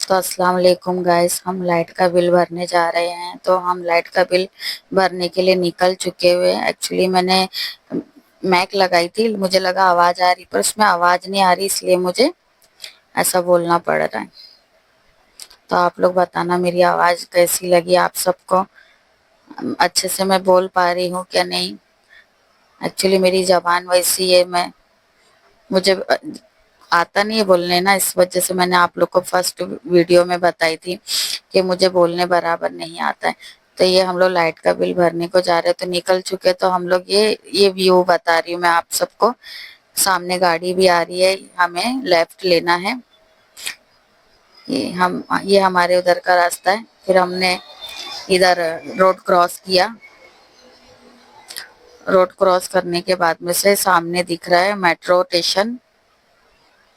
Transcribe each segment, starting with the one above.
तो अस्सलाम वालेकुम गाइस, हम लाइट का बिल भरने जा रहे हैं। तो हम लाइट का बिल भरने के लिए निकल चुके हुए हैं। एक्चुअली मैंने मैक लगाई थी, मुझे लगा आवाज़ आ रही, पर उसमें आवाज़ नहीं आ रही, इसलिए मुझे ऐसा बोलना पड़ रहा है। तो आप लोग बताना मेरी आवाज़ कैसी लगी आप सबको, अच्छे से मैं बोल पा रही हूँ क्या नहीं। एक्चुअली मेरी ज़बान वैसी है, मुझे आता नहीं है बोलने ना, इस वजह से मैंने आप लोग को फर्स्ट वीडियो में बताई थी कि मुझे बोलने बराबर नहीं आता है। तो ये हम लोग लाइट का बिल भरने को जा रहे हैं, तो निकल चुके। तो हम लोग ये व्यू बता रही हूँ मैं आप सबको। सामने गाड़ी भी आ रही है, हमें लेफ्ट लेना है। ये हमारे उधर का रास्ता है। फिर हमने इधर रोड क्रॉस किया। रोड क्रॉस करने के बाद में से सामने दिख रहा है मेट्रो स्टेशन,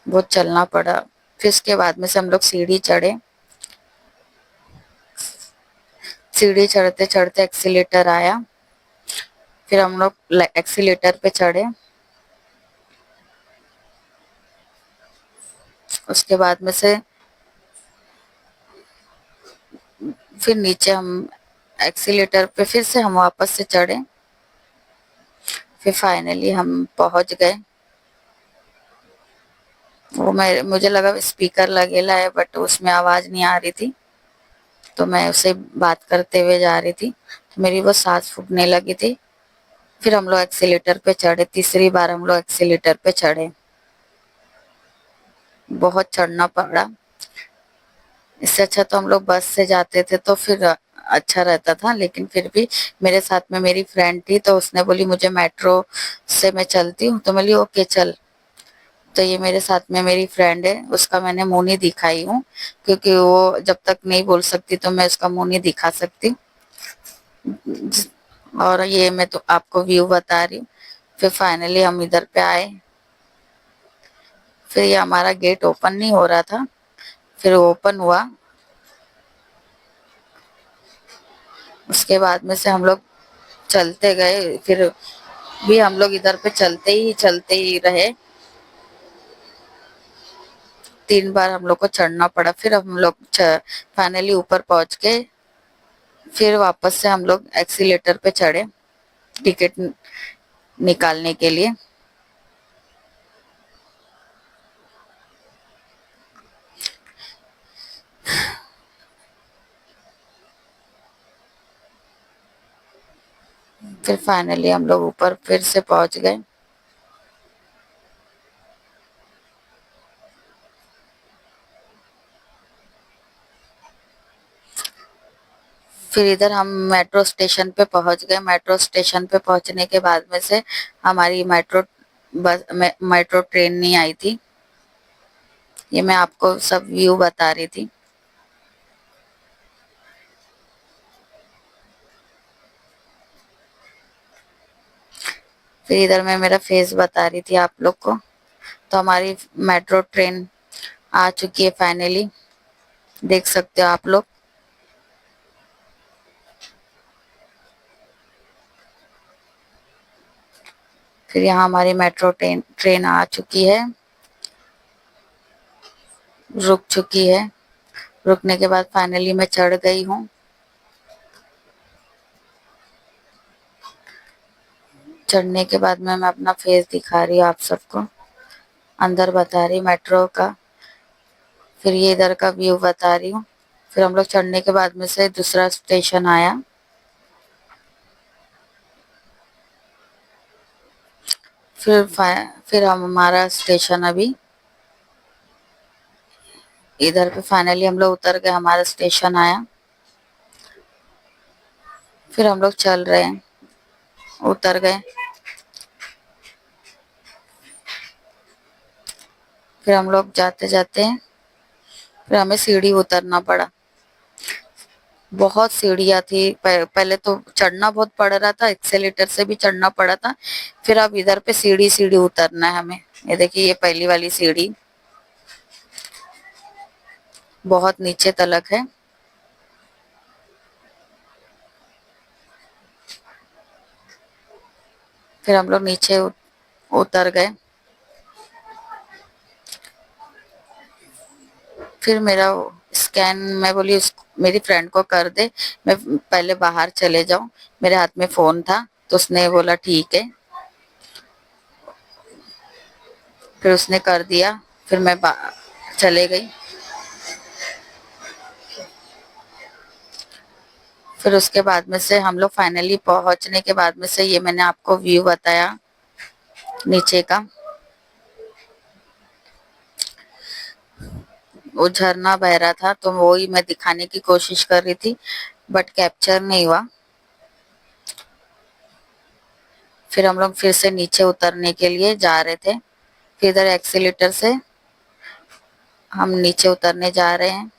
बहुत चलना पड़ा। फिर उसके बाद में से हम लोग सीढ़ी चढ़े। सीढ़ी चढ़ते चढ़ते एक्सीलेटर आया, फिर हम लोग एक्सीलेटर पे चढ़े। उसके बाद में से फिर नीचे हम एक्सीलेटर पे फिर से हम वापस से चढ़े। फिर फाइनली हम पहुंच गए। वो मुझे लगा स्पीकर लगेला है, बट उसमें आवाज़ नहीं आ रही थी, तो मैं उससे बात करते हुए जा रही थी, तो मेरी वो सांस फूकने लगी थी। फिर हम लोग एक्सीलेटर पे चढ़े, तीसरी बार हम लोग एक्सीलेटर पे चढ़े। बहुत चढ़ना पड़ा। इससे अच्छा तो हम लोग बस से जाते थे तो फिर अच्छा रहता था, लेकिन फिर भी मेरे साथ में मेरी फ्रेंड थी, तो उसने बोली मुझे मेट्रो से मैं चलती हूँ, तो मैं बोली ओके चल। तो ये मेरे साथ में मेरी फ्रेंड है, उसका मैंने मुंह नहीं दिखाई हूँ, क्योंकि वो जब तक नहीं बोल सकती तो मैं उसका मुंह नहीं दिखा सकती। और ये मैं तो आपको व्यू बता रही हूँ। फिर फाइनली हम इधर पे आए। फिर ये हमारा गेट ओपन नहीं हो रहा था, फिर ओपन हुआ। उसके बाद में से हम लोग चलते गए। फिर भी हम लोग इधर पे चलते ही रहे। 3 बार हम लोग को चढ़ना पड़ा। फिर हम लोग फाइनली ऊपर पहुंच के फिर वापस से हम लोग एक्सीलेटर पे चढ़े टिकट निकालने के लिए। फिर फाइनली हम लोग ऊपर फिर से पहुंच गए। फिर इधर हम मेट्रो स्टेशन पे पहुंच गए। मेट्रो स्टेशन पे पहुंचने के बाद में से हमारी मेट्रो ट्रेन नहीं आई थी। ये मैं आपको सब व्यू बता रही थी। फिर इधर मैं मेरा फेस बता रही थी आप लोग को। तो हमारी मेट्रो ट्रेन आ चुकी है फाइनली, देख सकते हो आप लोग। फिर यहाँ हमारी मेट्रो ट्रेन आ चुकी है, रुक चुकी है। रुकने के बाद फाइनली मैं चढ़ गई हूँ। चढ़ने के बाद मैं अपना फेस दिखा रही हूँ आप सबको, अंदर बता रही मेट्रो का। फिर ये इधर का व्यू बता रही हूँ। फिर हम लोग चढ़ने के बाद में से दूसरा स्टेशन आया। फिर हमारा स्टेशन अभी इधर पे फाइनली हम लोग उतर गए, हमारा स्टेशन आया। फिर हम लोग चल रहे हैं, उतर गए। फिर हम लोग जाते जाते हैं, फिर हमें सीढ़ी उतरना पड़ा। बहुत सीढ़ियाँ थी। पहले तो चढ़ना बहुत पड़ रहा था, एक्सेलेटर से भी चढ़ना पड़ा था। फिर अब इधर पे सीढ़ी सीढ़ी उतरना है हमें। ये देखिए, ये पहली वाली सीढ़ी बहुत नीचे तलक है। फिर हम लोग नीचे उतर गए। फिर मेरा स्कैन, मैं बोली मेरी फ्रेंड को कर दे, मैं पहले बाहर चले जाऊं, मेरे हाथ में फ़ोन था, तो उसने बोला ठीक है। फिर उसने कर दिया, फिर मैं चले गई। फिर उसके बाद में से हम लोग फाइनली पहुंचने के बाद में से ये मैंने आपको व्यू बताया नीचे का, वो झरना बह रहा था, तो वो ही मैं दिखाने की कोशिश कर रही थी, बट कैप्चर नहीं हुआ। फिर हम लोग फिर से नीचे उतरने के लिए जा रहे थे, फिर इधर एक्सीलेटर से हम नीचे उतरने जा रहे हैं।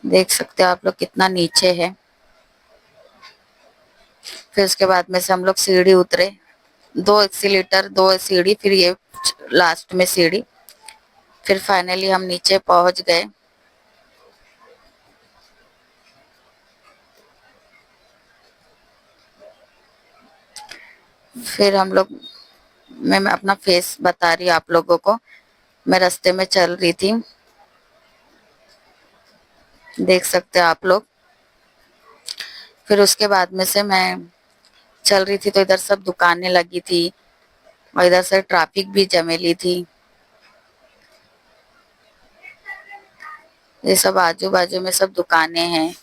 देख सकते हो आप लोग कितना नीचे है। फिर उसके बाद में से हम लोग सीढ़ी उतरे, 2 एक्सीलेटर 2 सीढ़ी, फिर ये लास्ट में सीढ़ी, फिर फाइनली हम नीचे पहुंच गए। फिर हम लोग, मैं अपना फेस बता रही हूँ आप लोगों को, मैं रास्ते में चल रही थी, देख सकते हो आप लोग। फिर उसके बाद में से मैं चल रही थी तो इधर सब दुकानें लगी थी और इधर से ट्रैफिक भी जमेली थी। ये सब आजू बाजू में सब दुकानें हैं,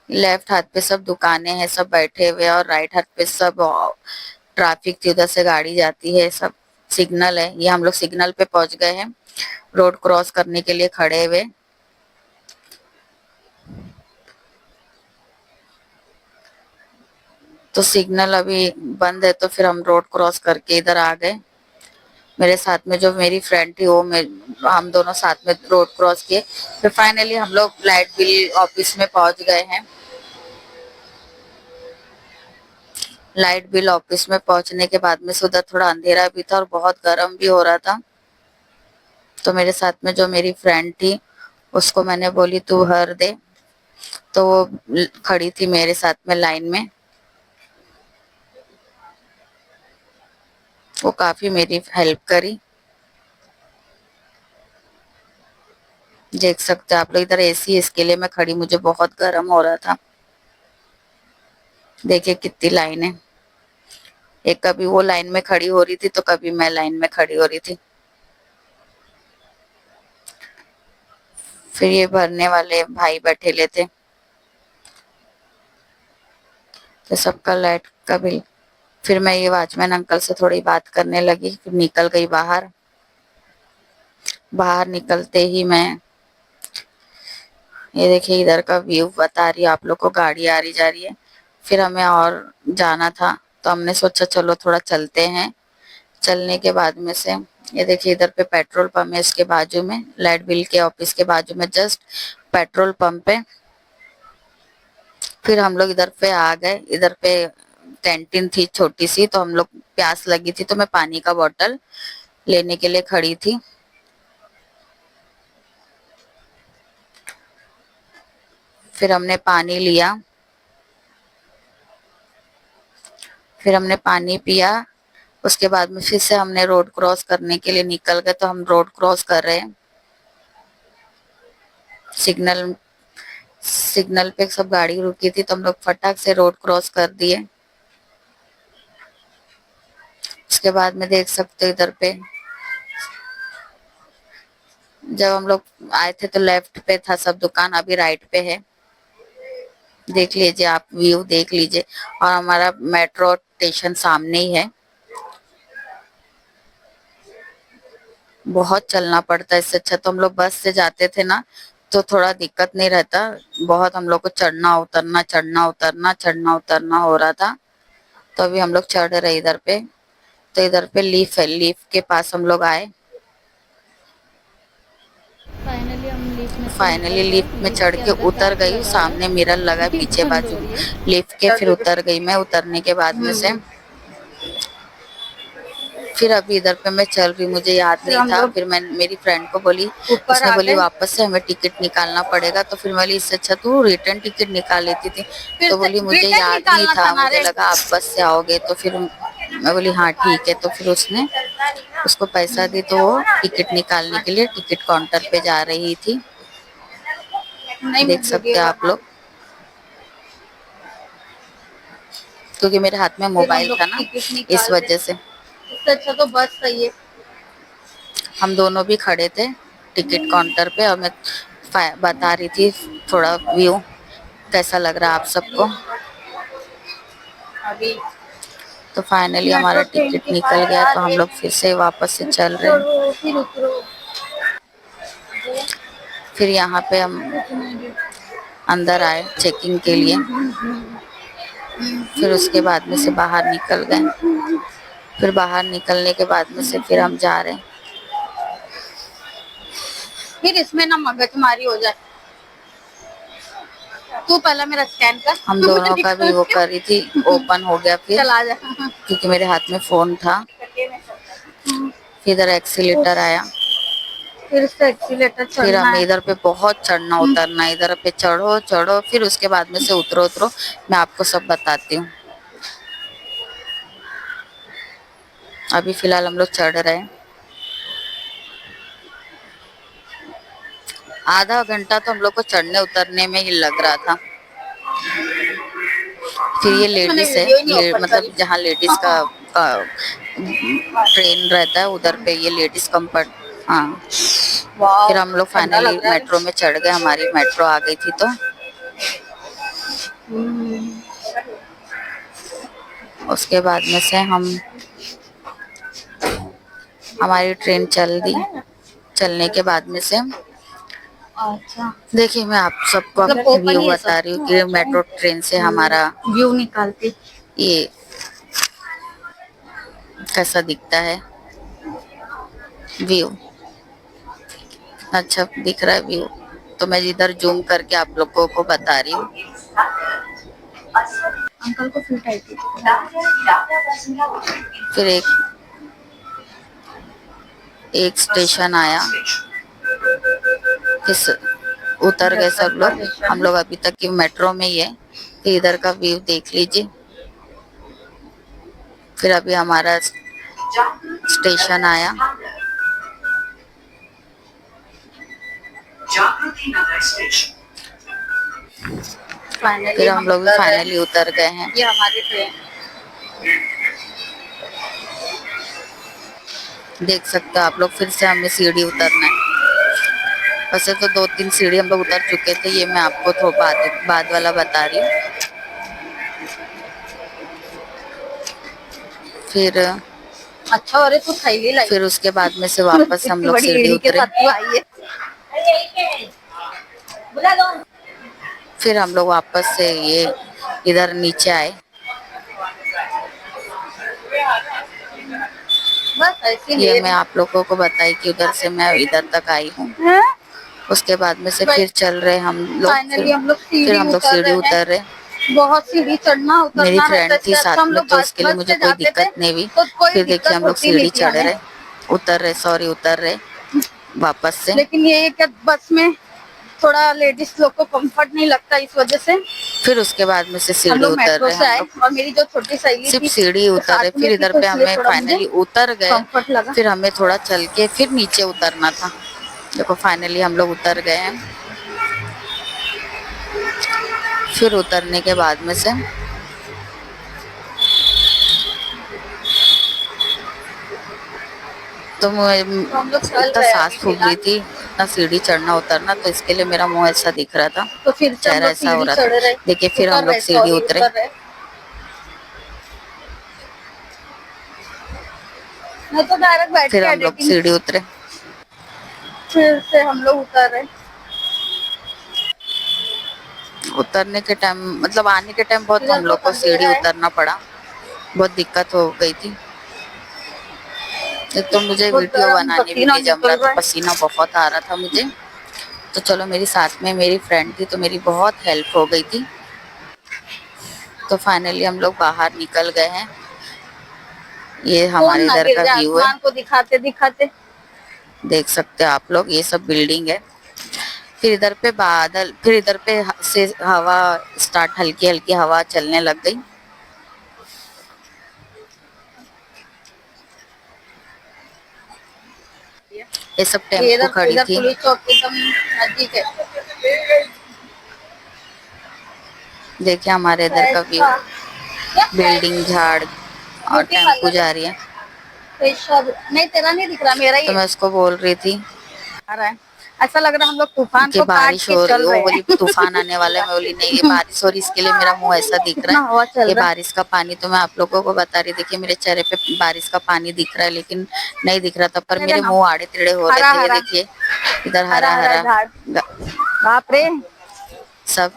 लेफ्ट हाथ पे सब दुकानें हैं, सब बैठे हुए, और राइट हाथ पे सब ट्रैफिक थी, उधर से गाड़ी जाती है, सब सिग्नल है। ये हम लोग सिग्नल पे पहुंच गए हैं, रोड क्रॉस करने के लिए खड़े हुए। तो सिग्नल अभी बंद है, तो फिर हम रोड क्रॉस करके इधर आ गए। मेरे साथ में जो मेरी फ्रेंड थी, हम दोनों साथ में रोड क्रॉस किए। फिर फाइनली हम लोग लाइट बिल ऑफिस में पहुंच गए हैं। लाइट बिल ऑफिस में पहुंचने के बाद में से उधर थोड़ा अंधेरा भी था और बहुत गर्म भी हो रहा था, तो मेरे साथ में जो मेरी फ्रेंड थी, उसको मैंने बोली तू भर दे, तो वो खड़ी थी मेरे साथ में लाइन में। वो काफी मेरी हेल्प करी। देख सकते हो आप लोग, इधर एसी, इसके लिए मैं खड़ी, मुझे बहुत गर्म हो रहा था। देखिए कितनी लाइन है, एक कभी वो लाइन में खड़ी हो रही थी तो कभी मैं लाइन में खड़ी हो रही थी। फिर ये भरने वाले भाई बैठे ले थे, तो सबका लाइट का बिल। फिर मैं ये वॉचमैन अंकल से थोड़ी बात करने लगी, फिर निकल गई बाहर। बाहर निकलते ही मैं, ये देखिए इधर का व्यू बता रही हूँ आप लोग को, गाड़ी आ रही जा रही है। फिर हमें और जाना था, तो हमने सोचा चलो थोड़ा चलते हैं। चलने के बाद में से ये देखिए इधर पे पेट्रोल पंप है, इसके बाजू में लाइट बिल के ऑफिस के बाजू में जस्ट पेट्रोल पंप है। फिर हम लोग इधर पे आ गए। इधर पे कैंटीन थी छोटी सी, तो हम लोग, प्यास लगी थी तो मैं पानी का बोतल लेने के लिए खड़ी थी। फिर हमने पानी लिया, फिर हमने पानी पिया। उसके बाद में फिर से हमने रोड क्रॉस करने के लिए निकल गए, तो हम रोड क्रॉस कर रहे हैं। सिग्नल सिग्नल पे सब गाड़ी रुकी थी, तो हम लोग फटाक से रोड क्रॉस कर दिए। उसके बाद में देख सकते हो इधर पे, जब हम लोग आए थे तो लेफ्ट पे था सब दुकान, अभी राइट पे है। देख लीजिए आप, व्यू देख लीजिए, और हमारा मेट्रो स्टेशन सामने ही है। बहुत चलना पड़ता है, इससे अच्छा तो हम लोग बस से जाते थे ना, तो थोड़ा दिक्कत नहीं रहता। बहुत हम लोग को चढ़ना उतरना, चढ़ना उतरना, चढ़ना उतरना हो रहा था। तो अभी हम लोग चढ़ रहे इधर पे, तो इधर पे लीफ है, लीफ के पास हम लोग आए। फाइनली हम लिफ्ट में से फाइनली निकल गए। लिफ्ट में लिफ्ट चढ़ के के अंदर उतर ताला गई, लगा है, सामने मिरर लगा लिफ्ट पीछे बंद हो बाजू रही है। लिफ्ट के। फिर उतर गई मैं, उतरने के बाद में से फिर अभी इधर पे मैं चल रही, मुझे याद फिर नहीं हम था। लोग फिर मैं मेरी फ्रेंड को बोली, ऊपर उसने आ बोली गए। वापस से हमें टिकट निकालना पड़ेगा, तो फिर मैं बोली इससे अच्छा तू रिटर्न टिकट निकाल लेती थी। फिर तो से बोली मुझे रिटर्न याद नहीं निकालना था था, ना मुझे रे। लगा आप बस से आओगे, तो फिर मैं बोली हाँ ठीक है। तो फिर उसने उसको पैसा दी तो वो टिकट निकालने के लिए टिकट काउंटर पे जा रही थी। देख सकते हैं आप लोग, क्योंकि मेरे हाथ में मोबाइल था ना, इस वजह से। इससे अच्छा तो बस सही है। हम दोनों भी खड़े थे टिकट काउंटर पे और मैं बता रही थी थोड़ा व्यू कैसा लग रहा है आप सबको। अभी तो फाइनली हमारा मेट्रो ट्रेन टिकट के निकल पास गया आ तो हम गए, लोग फिर से वापस से चल रहे हैं। चढ़ो फिर उतरो। फिर यहाँ पे हम अंदर आए चेकिंग के लिए, फिर उसके बाद में से बाहर निकल गए। फिर बाहर निकलने के बाद में से फिर हम जा रहे हैं। फिर इसमें ना मगजमारी हो जाए। तू पहला मेरा स्कैन कर। हम दोनों का भी वो कर रही थी, ओपन हो गया फिर, चला जा। क्योंकि मेरे हाथ में फोन था। फिर इधर एक्सीलेटर आया, फिर से एक्सीलेटर फिर चढ़ना हमें है। इधर पे बहुत चढ़ना उतरना है, इधर पे चढ़ो चढ़ो, फिर उसके बाद में से उतरो उतरो। मैं आपको सब बताती हूँ। अभी फिलहाल हम लोग चढ़ रहे हैं। आधा घंटा तो हम लोग को चढ़ने उतरने में ही लग रहा था। फिर ये मैंने लेडीज है, वीडियो ही नहीं ओपन मतलब करी। जहाँ लेडीज का ट्रेन रहता है उधर पे ये लेडीज कंफर्ट। हाँ, फिर वाह हम लोग ठंडा फाइनली लग रहा मेट्रो में चढ़ गए, हमारी मेट्रो आ गई थी। तो है। उसके बाद में से हमारी ट्रेन चल दी। चलने के बाद में से अच्छा देखिए मैं आप सबको मतलब ओपन व्यू ही है बता सब। रही हूँ कि मेट्रो ट्रेन से हमारा व्यू निकालते। ये कैसा दिखता है व्यू। अच्छा दिख रहा है व्यू, तो मैं इधर जूम करके आप लोगों को बता रही हूँ। अंकल को फिट आई थी। फिर एक स्टेशन आया, फिर उतर गए सब लोग। हम लोग अभी तक की मेट्रो में ही है। फिर इधर का व्यू देख लीजिए। फिर अभी हमारा स्टेशन आया, जागृति नगर स्टेशन। फाइनली फिर हम हम लोग भी उतर रहे फाइनली हैं। उतर गए हैं। ये हमारी ट्रेन। देख सकते हो आप लोग, फिर से हमें सीढ़ी उतरना है। वैसे तो 2-3 सीढ़ी हम लोग उतर चुके थे, ये मैं आपको थोड़ा बाद वाला बता रही हूँ। फिर अच्छा अरे तू थैली लाई। फिर उसके बाद में से वापस हम इतनी लोग बड़ी सीढ़ी एड़ी के उतरे। साथ तू आई है। बुला दो। फिर हम लोग वापस से ये इधर नीचे आए। बस ऐसे ये ले मैं आप लोगों को बताई कि उधर से मैं इधर तक आई हूँ। हैं। उसके बाद में से फिर चल रहे हम लोग। फाइनली हम लोग फिर सीढ़ी हम लोग उतर सीढ़ी रहे हैं। उतर रहे। बहुत सीढ़ी चढ़ना मेरी उतरना रहता है, फ्रेंड थी इससे अच्छा साथ हम में लोग तो बस इसके लिए बस मुझे से कोई जाते थे दिक्कत नहीं हुई। तो कोई फिर देखिए दिक्कत हम लोग होती नहीं सीढ़ी थी चढ़ हमें। रहे, उतर रहे वापस से। लेकिन ये है कि बस में थोड़ा लेडीज लोग को कंफर्ट नहीं लगता, इस वजह से फिर उसके बाद में से हम सीढ़ी लोग उतर मेट्रो रहे से हम आए। लोग। और मेरी जो छोटी सहेली सिर्फ थी सीढ़ी वो उतर रहे, साथ में फिर थी इधर तो पे इसलिए हमें थोड़ा मुझे फाइनली उतर गए। कंफर्ट लगा। फिर हमें थोड़ा चल के फिर नीचे उतरना था। देखो फाइनली हम लोग उतर गए हैं। फिर उतरने के बाद में से तो मैं तो हम लोग चल इतना रहे हैं सांस अभी फूल रही फिलहाल। थी, इतना सीढ़ी चढ़ना उतरना, तो इसके लिए मेरा मुंह ऐसा दिख रहा था, तो फिर से हम चेहरा लोग ऐसा हो सीढ़ी रहा था। चढ़ रहे, देखिए फिर हम उतर लोग रहे, सीढ़ी सॉरी उतरे। उतर रहे। मैं तो डायरेक्ट बैठ फिर के हम लोग एडिटिंग। सीढ़ी उतरे। फिर से हम लोग उतर रहे। उतरने के टाइम मतलब आने के टाइम बहुत इधर हम लोग बहुत को सीढ़ी अंधेरा है। उतरना पड़ा, बहुत दिक्कत हो गई थी। एक तो मुझे बहुत वीडियो गर्म बनाने भी पसीना नहीं जम रहा निकल था, रहा है। पसीना बहुत आ रहा था मुझे। तो चलो मेरी साथ में मेरी फ्रेंड थी तो मेरी बहुत हेल्प हो गई थी। तो फाइनली हम लोग बाहर निकल गए हैं। ये फोन हमारे ना इधर गिर का जाए व्यू है, आसमान को दिखाते दिखाते। देख सकते हो आप लोग, ये सब बिल्डिंग है। फिर इधर पे बादल, फिर इधर पे से हवा स्टार्ट, हल्की हल्की हवा चलने लग गई। ये सब ये टेम्पो इधर खड़ी इधर थी। पुलिस चौक एकदम नजदीक है। देखिए हमारे इधर का व्यू, पैसा क्या बिल्डिंग, झाड़ और ब्यूटी टेम्पू पार्लर है। जा रही है। पैसा नहीं, तेरा नहीं दिख रहा, मेरा ही तो है। मैं उसको बोल रही थी आ रहा है, ऐसा लग रहा है हम लोग तूफान कि को काट बारिश के हो रही, चल वो रहे बोली हैं। तूफान आने वाला है। मैं बोली नहीं, ये बारिश हो रही, इसके लिए मेरा मुंह ऐसा दिख रहा कितना हवा है। चल ये रहा है। बारिश का पानी तो मैं आप लोगों को बता रही, देखिए मेरे चेहरे पे बारिश का पानी दिख रहा है, लेकिन नहीं दिख रहा था, पर मेरे मेरे ना मुंह आड़े टेढ़े हो रहे हरा थे। ये हरा देखिए इधर हरा हरा हरा हरा झाड़, बाप रे। सब।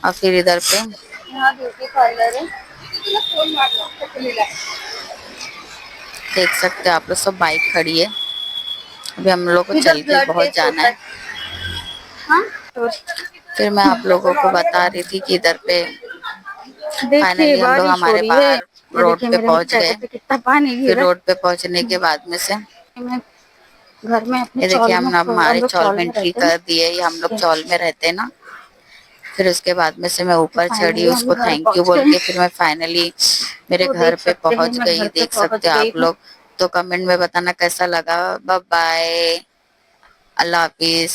और फिर इधर पे यहाँ ब्यूटी पार्लर है। देख सकते हो आप लोग, सब बाइक खड़ी है। अभी हम लोग को इधर चल के ब्लड बहुत टेस्ट जाना होता है। है। हाँ फिर मैं आप लोगों को बता रही थी कि इधर पे देखिए फाइनली हम लोग बारिश हो हमारे रही है। बाहर ये रोड देखिए पे मेरे पहुंच चेहरे गए। पे कितना पानी फिर गिरा रोड पे पहुंचने के बाद में से है। मैं घर में अपने ये देखिए चौल में, हम हमारे लोग चौल चौल में में एंट्री रहते हैं कर दिए। ये हम लोग ना। चौल में रहते हैं ना। फिर उसके बाद में से मैं तो ऊपर चढ़ी, फाइनली हम उसको घर थैंक यू पहुंच बोल गए। के फिर मैं फाइनली मेरे तो घर देख पे सकते हैं पहुंच मैं घर गई। पे देख पहुंच सकते हो गई आप हूँ। लोग। तो कमेंट में बताना कैसा लगा। बाय बाय, अल्लाह हाफिज।